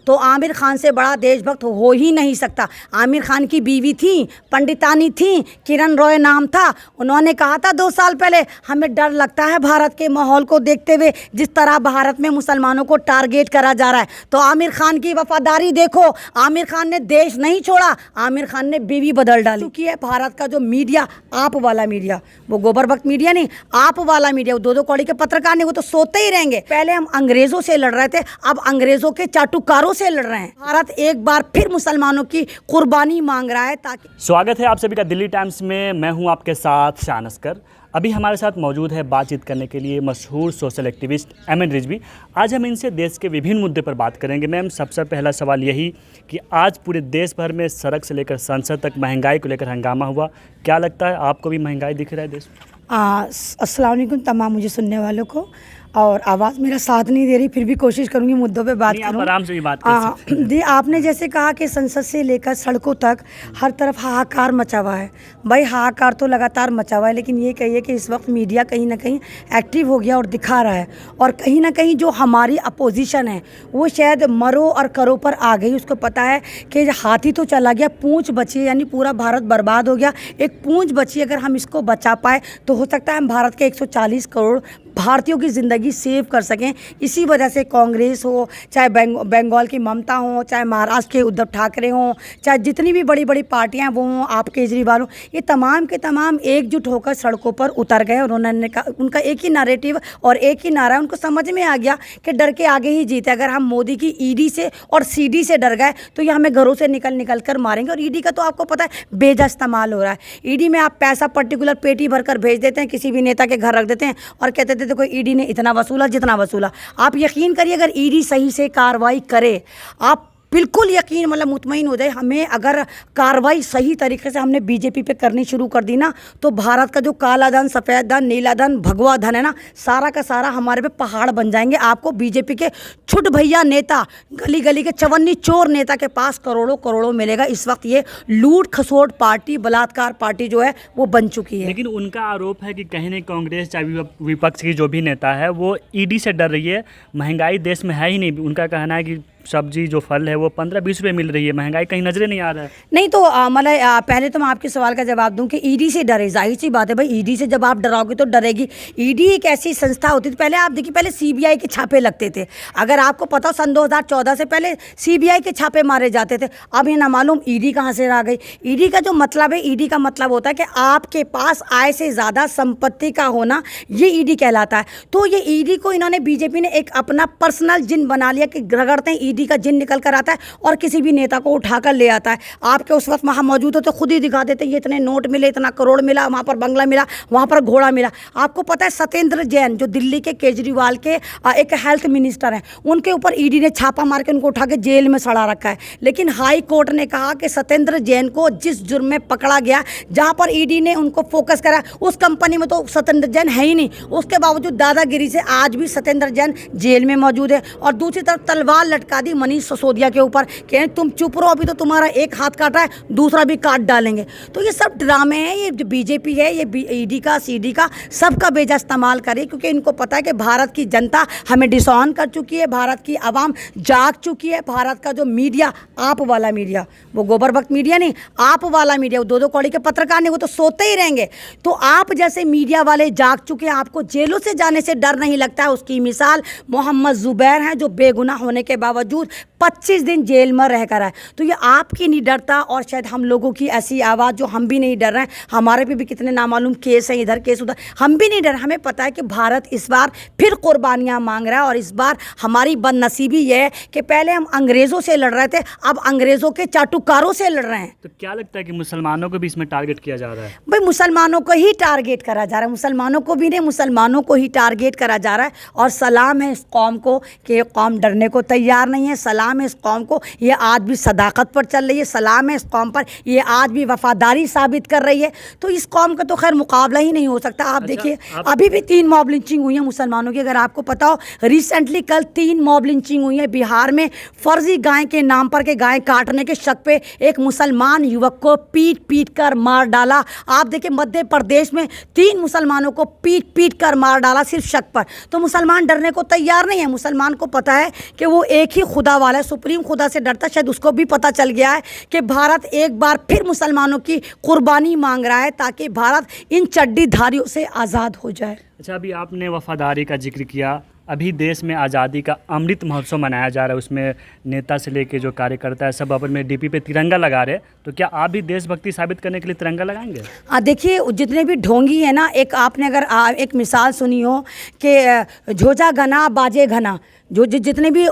तो आमिर खान से बड़ा देशभक्त हो ही नहीं सकता। आमिर खान की बीवी थी, पंडितानी थी, किरण रॉय नाम था। उन्होंने कहा था 2 साल पहले, हमें डर लगता है भारत के माहौल को देखते हुए, जिस तरह भारत में मुसलमानों को टारगेट करा जा रहा है। तो आमिर खान की वफादारी देखो, आमिर खान ने देश नहीं छोड़ा, आमिर खान ने बीवी बदल डाली। क्योंकि है भारत का जो मीडिया, आप वाला मीडिया, वो गोबर भक्त मीडिया नहीं, आप वाला मीडिया, वो 2-2 कौड़ी के पत्रकार नहीं, वो तो सोते ही रहेंगे। पहले हम अंग्रेजों से लड़ रहे थे, अब अंग्रेजों के चाटुकारों से लड़ रहे हैं। भारत एक बार फिर मुसलमानों की कुर्बानी मांग रहा है। ताकि स्वागत है आप सभी का दिल्ली टाइम्स में। मैं हूं आपके साथ शान अस्कर। अभी हमारे साथ मौजूद है बातचीत करने के लिए मशहूर सोशल एक्टिविस्ट एमएन रिजवी। आज हम इनसे देश के विभिन्न मुद्दे पर बात करेंगे। मैम, सबसे पहला सवाल यही कि आज पूरे देश भर में सड़क से लेकर संसद तक महंगाई को लेकर हंगामा हुआ। क्या लगता है, आपको भी महंगाई दिख रहा है देश में? अस्सलाम वालेकुम तमाम मुझे सुनने वालों को। और आवाज़ मेरा साथ नहीं दे रही, फिर भी कोशिश करूंगी मुद्दों पे बात करूं। आराम से भी बात कर सकते हैं। आपने जैसे कहा कि संसद से लेकर सड़कों तक हर तरफ हाहाकार मचा हुआ है। भाई हाहाकार तो लगातार मचा हुआ है, लेकिन ये कहिए कि इस वक्त मीडिया कहीं ना कहीं एक्टिव हो गया और दिखा रहा है। और कहीं ना कहीं जो हमारी अपोजिशन है वो शायद मरो और करो पर आ गई। उसको पता है कि हाथी तो चला गया, पूंछ बची, यानी पूरा भारत बर्बाद हो गया, एक पूंछ बची। अगर हम इसको बचा पाए तो हो सकता है हम भारत के 140 करोड़ भारतीयों की ज़िंदगी सेव कर सकें। इसी वजह से कांग्रेस हो, चाहे बंगाल की ममता हो, चाहे महाराष्ट्र के उद्धव ठाकरे हों, चाहे जितनी भी बड़ी बड़ी पार्टियां वो हों, आप केजरीवाल हो, ये तमाम के तमाम एकजुट होकर सड़कों पर उतर गए। और उन्होंने कहा, उनका एक ही नैरेटिव और एक ही नारा, उनको समझ में आ गया कि डर के आगे ही जीते। अगर हम मोदी की ईडी से और सीडी से डर गए तो ये हमें घरों से निकल कर मारेंगे। और ईडी का तो आपको पता है बेजा इस्तेमाल हो रहा है। ईडी में आप पैसा पर्टिकुलर पेटी भर कर भेज देते हैं, किसी भी नेता के घर रख देते हैं और कहते थे देखो ईडी ने इतना वसूला जितना वसूला। आप यकीन करिए, अगर ईडी सही से कार्रवाई करे, आप बिल्कुल यकीन मतलब मुतमईन हो जाए, हमें अगर कार्रवाई सही तरीके से हमने बीजेपी पे करनी शुरू कर दी ना, तो भारत का जो काला धन, सफ़ेद धन, नीला धन, भगवा धन है ना, सारा का सारा हमारे पे पहाड़ बन जाएंगे। आपको बीजेपी के छुट भैया नेता, गली गली के चवन्नी चोर नेता के पास करोड़ों करोड़ों मिलेगा। इस वक्त ये लूट खसोट पार्टी, बलात्कार पार्टी जो है वो बन चुकी है। लेकिन उनका आरोप है कि कहीं नहीं कांग्रेस चाहे विपक्ष की जो भी नेता है वो ईडी से डर रही है। महंगाई देश में है ही नहीं। उनका कहना है कि सब्जी जो फल है वो 15-20 रुपये मिल रही है, महंगाई कहीं नजरे नहीं आ रहा है। नहीं तो मतलब पहले तो मैं आपके सवाल का जवाब दूं कि ईडी से डरे, जाहिर सी बात है भाई, ईडी से जब आप डराओगे तो डरेगी। ईडी एक ऐसी संस्था होती थी, पहले आप देखिए, पहले सीबीआई के छापे लगते थे। अगर आपको पता हो सन 2014 से पहले सीबीआई के छापे मारे जाते थे। अब ये ना मालूम ईडी कहाँ से आ गई। ईडी का जो मतलब है, ईडी का मतलब होता है कि आपके पास आय से ज़्यादा संपत्ति का होना, ये ईडी कहलाता है। तो ये ईडी को इन्होंने, बीजेपी ने एक अपना पर्सनल जिन बना लिया कि रगड़ते हैं, ईडी का जिन निकल कर आता है और किसी भी नेता को उठाकर ले आता है। आपके उस वक्त वहाँ मौजूद हो तो खुद ही दिखा देते, ये इतने नोट मिले, इतना करोड़ मिला, वहाँ पर बंगला मिला, वहाँ पर घोड़ा मिला। आपको पता है सत्येंद्र जैन जो दिल्ली के केजरीवाल के एक हेल्थ मिनिस्टर हैं, उनके ऊपर ईडी ने छापा मार के उनको उठा के जेल में सड़ा रखा है। लेकिन हाई कोर्ट ने कहा कि सत्येंद्र जैन को जिस जुर्म में पकड़ा गया, जहाँ पर ईडी ने उनको फोकस करा, उस कंपनी में तो सत्येंद्र जैन है ही नहीं। उसके बावजूद दादागिरी से आज भी सत्येंद्र जैन जेल में मौजूद है। और दूसरी तरफ तलवार लटका दी मनीष सिसोदिया के ऊपर कि तुम चुप रहो, अभी तो तुम्हारा एक हाथ काटा है, दूसरा भी काट डालेंगे। तो ये सब ड्रामे हैं। ये जो बीजेपी है, ये ईडी का, सीडी का, सबका बेजा इस्तेमाल करे, क्योंकि इनको पता है कि भारत की जनता हमें डिसऑन कर चुकी है, भारत की आवाम जाग चुकी है। भारत का जो मीडिया, आप वाला मीडिया, वो गोबर भक्त मीडिया नहीं, आप वाला मीडिया, वो 2-2 कौड़ी के पत्रकार नहीं, वो तो सोते ही रहेंगे। तो आप जैसे मीडिया वाले जाग चुके हैं, आपको जेलों से जाने से डर नहीं लगता है। उसकी मिसाल मोहम्मद जुबैर हैं, जो बेगुनाह होने के बावजूद 25 दिन जेल में रह कर आए। तो ये आपकी निडरता और शायद हम लोगों की ऐसी आवाज़, जो हम भी नहीं डर रहे हैं, हमारे पे भी कितने नामालूम केस हैं, इधर केस उधर, हम भी नहीं डर। हमें पता है कि भारत इस बार फिर कुर्बानियाँ मांग रहा है। और इस बार हमारी बदनसीबी ये है कि पहले हम अंग्रेज़ों से लड़ रहे थे, अब अंग्रेज़ों के चाटुकारों से लड़ रहे हैं। तो क्या लगता है कि मुसलमानों को भी इसमें टारगेट किया जा रहा है? भाई मुसलमानों को ही टारगेट करा जा रहा है, मुसलमानों को भी नहीं, मुसलमानों को ही टारगेट करा जा रहा है। और सलाम है इस कौम को कि ये कौम डरने को तैयार नहीं है। सलाम है इस कौम को, ये आज भी सदाकत पर चल रही है। सलाम है इस कौम पर, ये आज भी वफादारी साबित कर रही है। तो इस कौम का तो खैर मुकाबला ही नहीं हो सकता। आप देखिए, अभी भी 3 मॉब लिंचिंग हुई है मुसलमानों की। अगर आपको पता हो, रिसेंटली कल 3 मॉब लिंचिंग हुई है बिहार में। फर्जी गाय के नाम पर के गाय काटने के शक पे एक मुसलमान युवक को पीट पीट कर मार डाला। आप देखिए, मध्य प्रदेश में 3 मुसलमानों को पीट पीट कर मार डाला सिर्फ शक पर। तो मुसलमान डरने को तैयार नहीं है। मुसलमान को पता है कि वो एक ही खुदा वाला है, सुप्रीम खुदा से डरता है, शायद उसको भी पता चल गया है कि भारत एक बार फिर मुसलमानों की कुर्बानी मांग रहा है ताकि भारत इन चड्डीधारियों से आज़ाद हो जाए। अच्छा, अभी आपने वफादारी का जिक्र किया। अभी देश में आज़ादी का अमृत महोत्सव मनाया जा रहा है, उसमें नेता से लेके जो कार्यकर्ता है सब अपने डीपी पे तिरंगा लगा रहे हैं, तो क्या आप भी देशभक्ति साबित करने के लिए तिरंगा लगाएंगे? देखिए, जितने भी ढोंगी हैं ना, एक आपने अगर एक मिसाल सुनी हो कि झोजा घना बाजे घना, जो जितने भी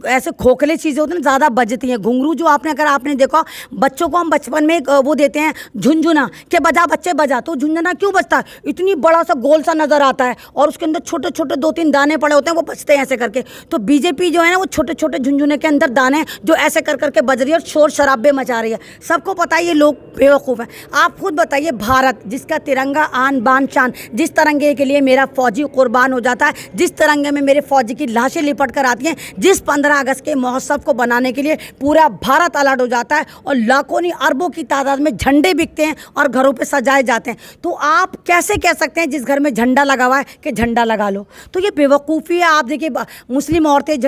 ऐसे खोखले चीज़ें होती हैं ना, ज़्यादा बजती हैं। घुंघरू जो आपने देखा, बच्चों को हम बचपन में वो देते हैं झुनझुना कि बजा बच्चे बजा, तो झुनझुना क्यों बजता है? इतनी बड़ा सा गोल सा नज़र आता है और उसके अंदर छोटे छोटे 2-3 दाने पड़े होते हैं, वो बजते हैं ऐसे करके। तो बीजेपी जो है ना, वो छोटे छोटे झुनझुने के अंदर दाने जो ऐसे कर करके बज रही है और शोर शराबे मचा रही है। सबको पता है ये लोग बेवकूफ़ हैं। आप खुद बताइए, भारत जिसका तिरंगा आन बान शान, जिस तिरंगे के लिए मेरा फौजी कुर्बान हो जाता है, जिस तिरंगे में मेरे फौजी की लाशें लिपट कर आती हैं, जिस 15 अगस्त के महोत्सव को बनाने के लिए पूरा भारत अलर्ट हो जाता है और लाखों नहीं अरबों की तादाद में झंडे बिकते हैं और घरों पे सजाए जाते हैं, तो आप कैसे कह सकते हैं जिस घर में झंडा लगा हुआ है कि झंडा लगा लो? तो ये बेवकूफ़ी है। आप देखिए, मुस्लिम औरतें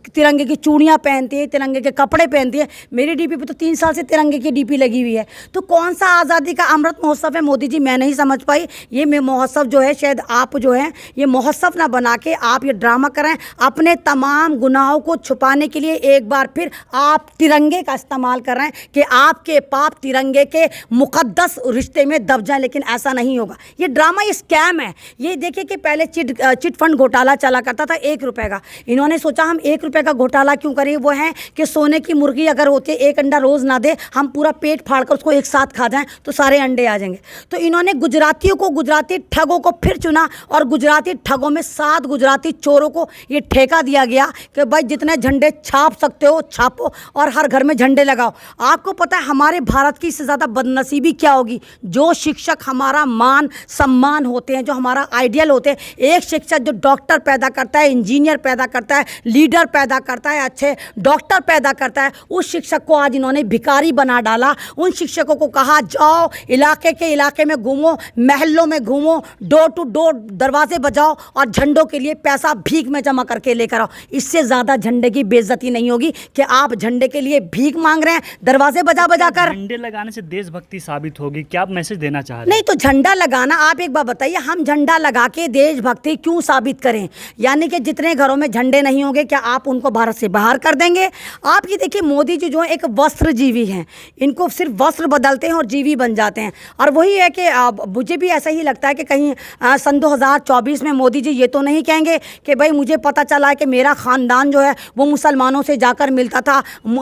तिरंगे की चूड़ियाँ पहनती हैं, तिरंगे के कपड़े पहनती हैं। मेरी डीपी पे तो 3 साल से तिरंगे की डीपी लगी हुई है। तो कौन सा आज़ादी का अमृत महोत्सव है मोदी जी? मैं नहीं समझ पाई। ये महोत्सव जो है, शायद आप जो है ये महोत्सव ना बना के आप ये ड्रामा कर रहे हैं। अपने तमाम गुनाहों को छुपाने के लिए एक बार फिर आप तिरंगे का इस्तेमाल कर रहे हैं कि आपके पाप तिरंगे के मुकद्दस रिश्ते में दब जाए, लेकिन ऐसा नहीं होगा। ये ड्रामा, ये स्कैम है। ये देखिए कि पहले चिट फंड घोटाला चला करता था 1 रुपये का। इन्होंने सोचा हम 1 रुपये का घोटाला क्यों करें? वो है कि सोने की मुर्गी अगर होती है, 1 अंडा रोज़ ना दे, हम पूरा पेट फाड़ कर उसको एक साथ खा जाएं तो सारे अंडे आ जाएंगे। तो इन्होंने गुजरातियों को, गुजराती ठगों को फिर चुना और गुजराती ठगों में 7 गुजराती चोरों को ये ठेका दिया गया कि भाई जितने झंडे छाप सकते हो छापो और हर घर में झंडे लगाओ। आपको पता है हमारे भारत की इससे ज़्यादा बदनसीबी क्या होगी? जो शिक्षक हमारा मान सम्मान होते हैं, जो हमारा आइडियल होते हैं, एक शिक्षक जो डॉक्टर पैदा करता है, इंजीनियर पैदा करता है, लीडर पैदा करता है, अच्छे डॉक्टर पैदा करता है, उस शिक्षक को आज इन्होंने भिखारी बना डाला। उन शिक्षकों को कहा जाओ इलाके में घूमो, महलों में घूमो, डोर टू डोर दरवाजे बजाओ और झंडों के लिए पैसा भीख में जमा करके लेकर आओ। इससे ज़्यादा झंडे की बेइज्जती नहीं होगी कि आप झंडे के लिए भीख मांग रहे हैं दरवाजे बजा बजा कर। झंडे लगाने से देशभक्ति साबित होगी, क्या आप मैसेज देना चाह रहे हैं? नहीं, तो झंडा लगाना, आप एक बात बताइए, हम झंडा लगा के देशभक्ति क्यों साबित करें? यानी कि जितने घरों में झंडे नहीं होंगे, क्या आप उनको भारत से बाहर कर देंगे? आप ये देखिए, मोदी जी जो है एक वस्त्र जीवी हैं। इनको सिर्फ वस्त्र बदलते हैं और जीवी बन जाते हैं। और वही है कि मुझे भी ऐसा ही लगता है कि कहीं सन 2024 में मोदी जी ये तो नहीं कहेंगे कि भाई मुझे पता चला है कि मेरा ख़ानदान जो है वो मुसलमानों से जाकर मिलता था,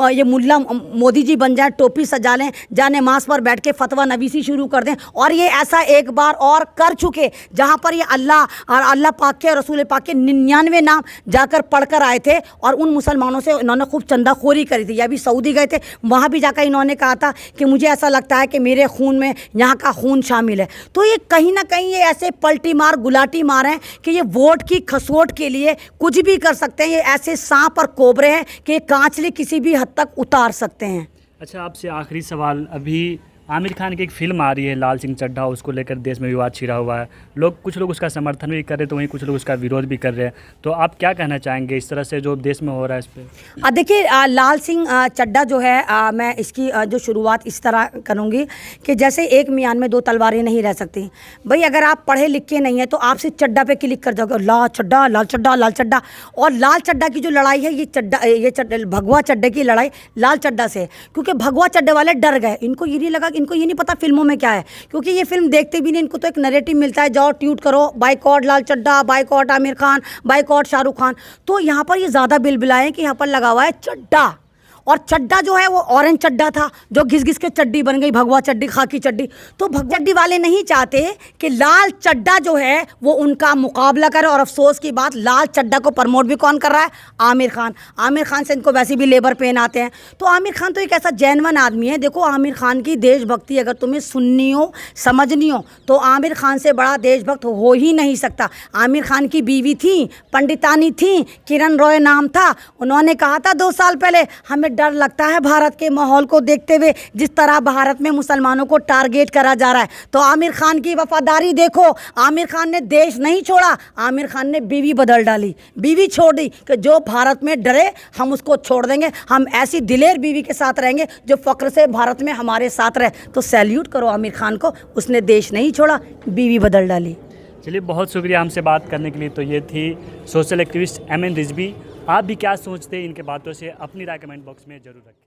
ये मुल्ला मोदी जी बन जाए, टोपी सजा लें, जाने मास पर बैठ के फतवा नवीसी शुरू कर दें। और ये ऐसा एक बार और कर चुके, जहाँ पर ये अल्लाह और अल्लाह पाक के रसूल पाक के 99 नाम जाकर पढ़कर आए थे और उन मुसलमानों से इन्होंने खूब चंदाखोरी करी थी। या भी सऊदी गए थे, वहाँ भी जाकर इन्होंने कहा था कि मुझे ऐसा लगता है कि मेरे खून में यहाँ का खून शामिल है। तो ये कहीं ना कहीं ये ऐसे पलटी मार गुलाटी मार हैं कि ये वोट की खसोट के लिए कुछ भी कर सकते हैं। ये ऐसे सांप और कोबरे हैं कि ये कांचली किसी भी हद तक उतार सकते हैं। अच्छा, आपसे आखिरी सवाल, अभी आमिर खान की एक फ़िल्म आ रही है लाल सिंह चड्ढा, उसको लेकर देश में विवाद छिड़ा हुआ है। कुछ लोग उसका समर्थन भी कर रहे हैं, तो वहीं कुछ लोग उसका विरोध भी कर रहे हैं। तो आप क्या कहना चाहेंगे इस तरह से जो देश में हो रहा है इस पर? देखिए, लाल सिंह चड्ढा जो है, मैं इसकी जो शुरुआत इस तरह करूँगी कि जैसे एक मियान में 2 तलवारें नहीं रह सकती। भाई अगर आप पढ़े लिखे नहीं हैं तो आप सिर्फ चड्ढा पे क्लिक कर जाओगे, लाल चड्ढा लाल चड्ढा लाल चड्ढा। और लाल चड्ढा की जो लड़ाई है, ये भगवा चड्ढे की लड़ाई लाल चड्ढा से, क्योंकि भगवा चड्ढे वाले डर गए। इनको ये नहीं लगा, इनको ये नहीं पता फिल्मों में क्या है, क्योंकि ये फिल्म देखते भी नहीं। इनको तो एक नैरेटिव मिलता है, जाओ ट्वीट करो, बाइकॉट लाल चड्ढा, बाइकॉट आमिर खान, बाइकॉट शाहरुख खान। तो यहाँ पर ये ज़्यादा बिलबिलाए कि यहाँ पर लगा हुआ है चड्ढा। और चड्ढा जो है वो ऑरेंज चड्ढा था, जो घिस घिस के चड्डी बन गई भगवा चड्डी, खाकी चड्डी। तो भगवा चड्डी वाले नहीं चाहते कि लाल चड्ढा जो है वो उनका मुकाबला करे। और अफसोस की बात, लाल चड्ढा को प्रमोट भी कौन कर रहा है? आमिर खान। आमिर खान से इनको वैसे भी लेबर पेन आते हैं। तो आमिर खान तो एक ऐसा जेन्युइन आदमी है। देखो, आमिर खान की देशभक्ति अगर तुम्हें सुननी हो, समझनी हो, तो आमिर खान से बड़ा देशभक्त हो ही नहीं सकता। आमिर खान की बीवी थी, पंडितानी थी, किरण रॉय नाम था। उन्होंने कहा था 2 साल पहले, हमें डर लगता है भारत के माहौल को देखते हुए, जिस तरह भारत में मुसलमानों को टारगेट करा जा रहा है। तो आमिर खान की वफादारी देखो, आमिर खान ने देश नहीं छोड़ा, आमिर खान ने बीवी बदल डाली, बीवी छोड़ दी कि जो भारत में डरे हम उसको छोड़ देंगे, हम ऐसी दिलेर बीवी के साथ रहेंगे जो फ़ख्र से भारत में हमारे साथ रहे। तो सैल्यूट करो आमिर खान को, उसने देश नहीं छोड़ा, बीवी बदल डाली। चलिए, बहुत शुक्रिया हमसे बात करने के लिए। तो ये थी सोशल एक्टिविस्ट एमएन रिजवी। आप भी क्या सोचते हैं इनके बातों से, अपनी राय कमेंट बॉक्स में ज़रूर रखें।